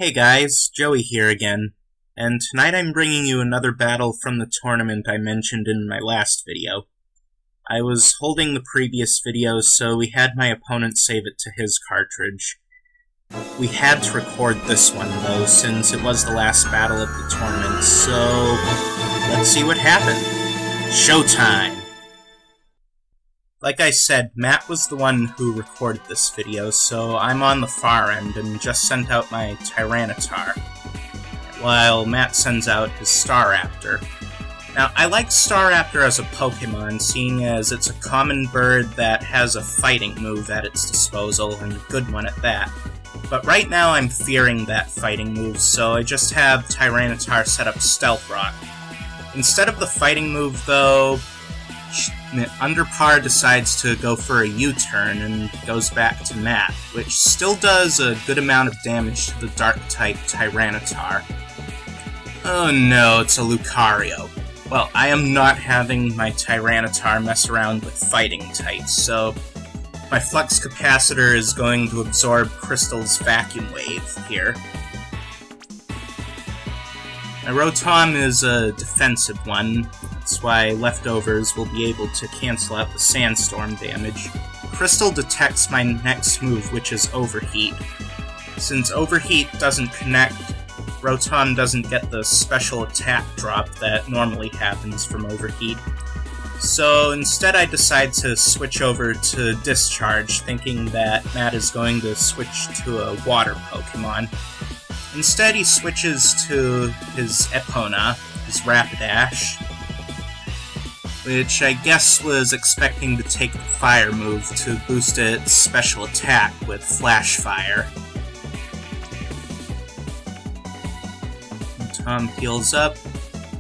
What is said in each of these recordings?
Hey guys, Joey here again, and tonight I'm bringing you another battle from the tournament I mentioned in my last video. I was holding the previous video, so we had my opponent save it to his cartridge. We had to record this one though, since it was the last battle of the tournament, so let's see what happened. Showtime! Like I said, Matt was the one who recorded this video, so I'm on the far end and just sent out my Tyranitar, while Matt sends out his Staraptor. Now, I like Staraptor as a Pokemon, seeing as it's a common bird that has a fighting move at its disposal, and a good one at that. But right now I'm fearing that fighting move, so I just have Tyranitar set up Stealth Rock. Instead of the fighting move, though, Underpar decides to go for a U-turn and goes back to Matt, which still does a good amount of damage to the Dark-type Tyranitar. Oh no, it's a Lucario. Well, I am not having my Tyranitar mess around with fighting types, so my Flux Capacitor is going to absorb Crystal's Vacuum Wave here. My Rotom is a defensive one, that's why Leftovers will be able to cancel out the Sandstorm damage. Crystal detects my next move, which is Overheat. Since Overheat doesn't connect, Rotom doesn't get the special attack drop that normally happens from Overheat. So instead I decide to switch over to Discharge, thinking that Matt is going to switch to a Water Pokemon. Instead, he switches to his Epona, his Rapidash, which I guess was expecting to take the Fire move to boost its special attack with Flash Fire. Rotom heals up.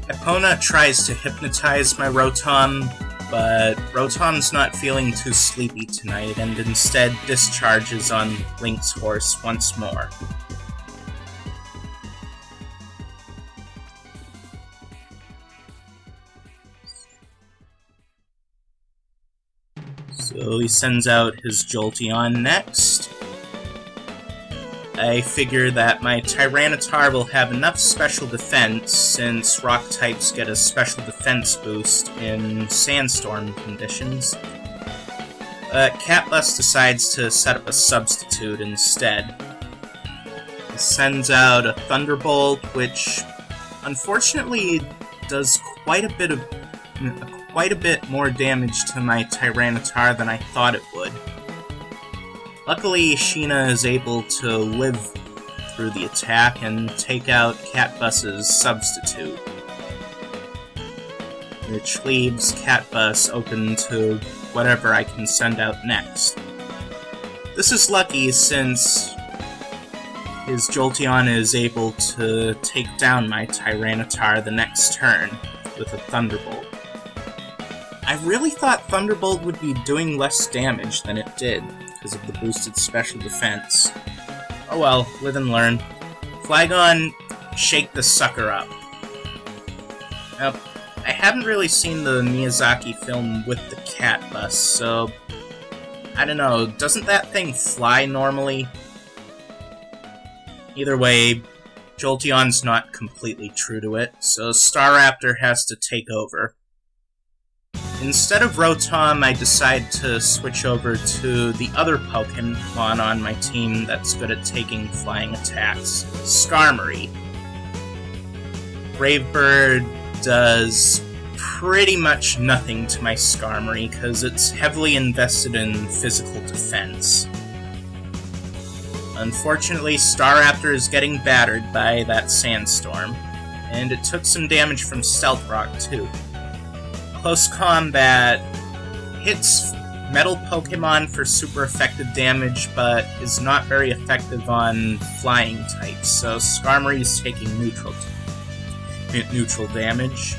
Epona tries to hypnotize my Rotom, but Rotom's not feeling too sleepy tonight and instead discharges on Link's horse once more. So he sends out his Jolteon next. I figure that my Tyranitar will have enough special defense, since rock types get a special defense boost in sandstorm conditions. But Catbus decides to set up a substitute instead. He sends out a Thunderbolt, which unfortunately does quite a bit more damage to my Tyranitar than I thought it would. Luckily, Sheena is able to live through the attack and take out Catbus's substitute, which leaves Catbus open to whatever I can send out next. This is lucky since his Jolteon is able to take down my Tyranitar the next turn with a Thunderbolt. I really thought Thunderbolt would be doing less damage than it did, because of the boosted special defense. Oh well, live and learn. Flygon, shake the sucker up. Now, I haven't really seen the Miyazaki film with the Catbus, so I don't know, doesn't that thing fly normally? Either way, Jolteon's not completely true to it, so Staraptor has to take over. Instead of Rotom, I decide to switch over to the other Pokemon on my team that's good at taking flying attacks, Skarmory. Brave Bird does pretty much nothing to my Skarmory because it's heavily invested in physical defense. Unfortunately, Staraptor is getting battered by that Sandstorm, and it took some damage from Stealth Rock too. Close Combat hits Metal Pokemon for super effective damage, but is not very effective on flying types, so Skarmory is taking neutral damage.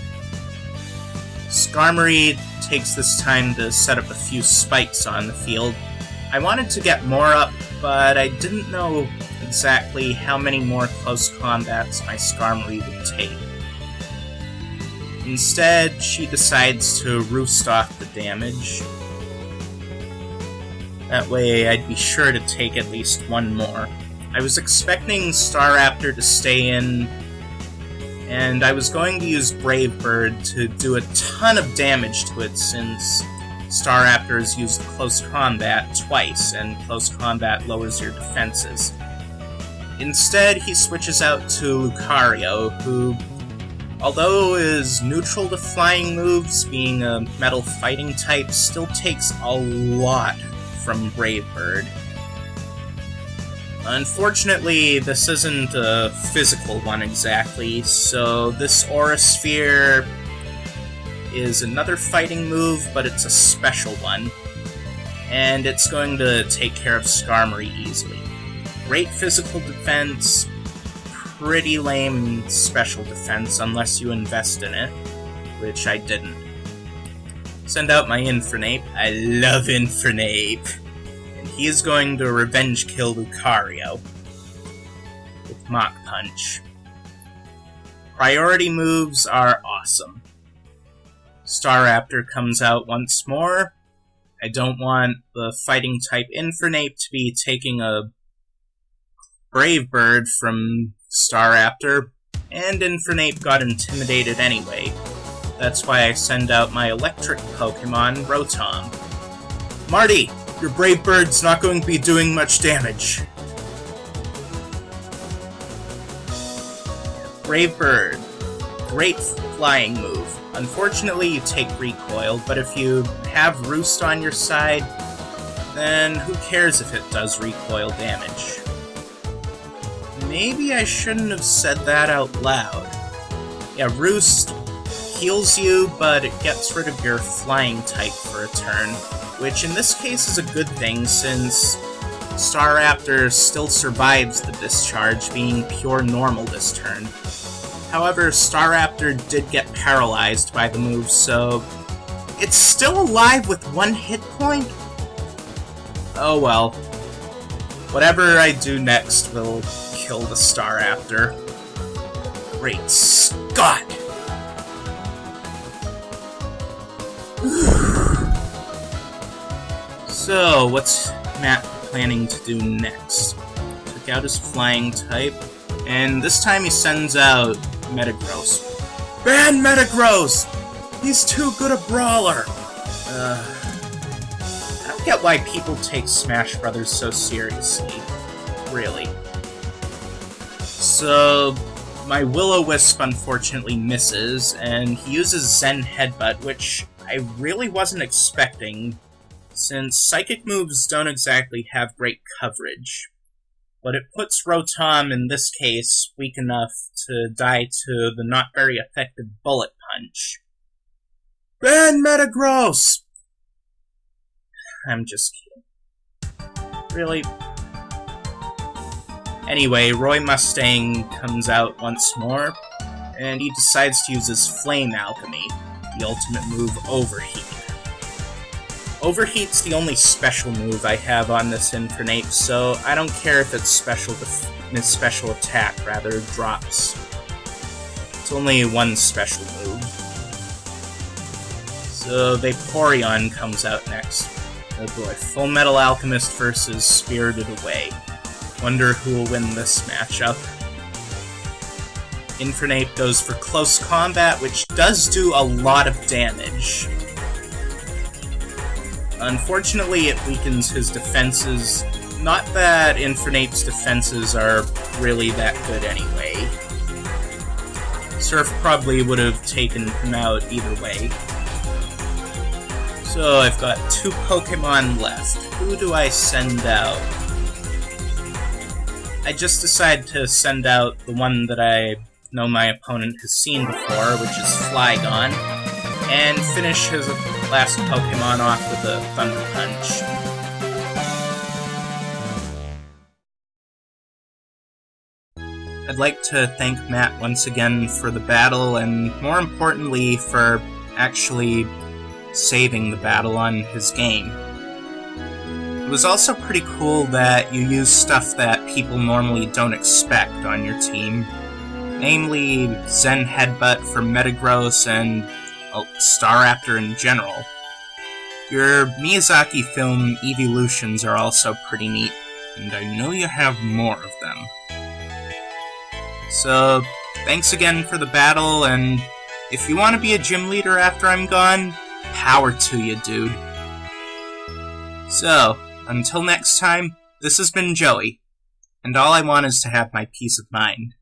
Skarmory takes this time to set up a few spikes on the field. I wanted to get more up, but I didn't know exactly how many more close combats my Skarmory would take. Instead, she decides to roost off the damage. That way I'd be sure to take at least one more. I was expecting Staraptor to stay in, and I was going to use Brave Bird to do a ton of damage to it since Staraptor has used close combat twice, and close combat lowers your defenses. Instead, he switches out to Lucario, who, although is neutral to flying moves, being a metal fighting type, still takes a lot from Brave Bird. Unfortunately, this isn't a physical one exactly, so this Aura Sphere is another fighting move, but it's a special one, and it's going to take care of Skarmory easily. Great physical defense, pretty lame special defense unless you invest in it, which I didn't. Send out my Infernape. I love Infernape! He is going to revenge kill Lucario with Mach Punch. Priority moves are awesome. Staraptor comes out once more. I don't want the fighting type Infernape to be taking a Brave Bird from Staraptor, and Infernape got intimidated anyway. That's why I send out my electric Pokemon, Rotom. Marty! Your Brave Bird's not going to be doing much damage. Brave Bird. Great flying move. Unfortunately, you take recoil, but if you have Roost on your side, then who cares if it does recoil damage? Maybe I shouldn't have said that out loud. Yeah, Roost heals you, but it gets rid of your flying type for a turn, which in this case is a good thing since Staraptor still survives the discharge, being pure normal this turn. However, Staraptor did get paralyzed by the move, so it's still alive with 1 hit point? Oh well. Whatever I do next will kill the Staraptor. Great Scott! So, what's Matt planning to do next? Took out his flying type, and this time he sends out Metagross. Ban Metagross! He's too good a brawler! I don't get why people take Smash Brothers so seriously. Really. So, my Will-O-Wisp unfortunately misses, and he uses Zen Headbutt, which I really wasn't expecting, since Psychic moves don't exactly have great coverage. But it puts Rotom, in this case, weak enough to die to the not very effective Bullet Punch. Ban Metagross! I'm just kidding. Really? Anyway, Roy Mustang comes out once more, and he decides to use his Flame Alchemy, the ultimate move Overheat. Overheat's the only special move I have on this Infernape, so I don't care if its special attack drops. It's only one special move. So Vaporeon comes out next. Oh boy, Full Metal Alchemist versus Spirited Away. Wonder who will win this matchup. Infernape goes for close combat, which does do a lot of damage. Unfortunately, it weakens his defenses. Not that Infernape's defenses are really that good anyway. Surf probably would have taken him out either way. So I've got 2 Pokemon left. Who do I send out? I just decided to send out the one that I know my opponent has seen before, which is Flygon, and finish his last Pokemon off with a Thunder Punch. I'd like to thank Matt once again for the battle, and more importantly, for actually saving the battle on his game. It was also pretty cool that you use stuff that people normally don't expect on your team, namely Zen Headbutt for Metagross and Staraptor in general. Your Miyazaki film Evolutions are also pretty neat. and I know you have more of them. So, thanks again for the battle, and if you want to be a gym leader after I'm gone, power to you, dude. So, until next time, this has been Joey, and all I want is to have my peace of mind.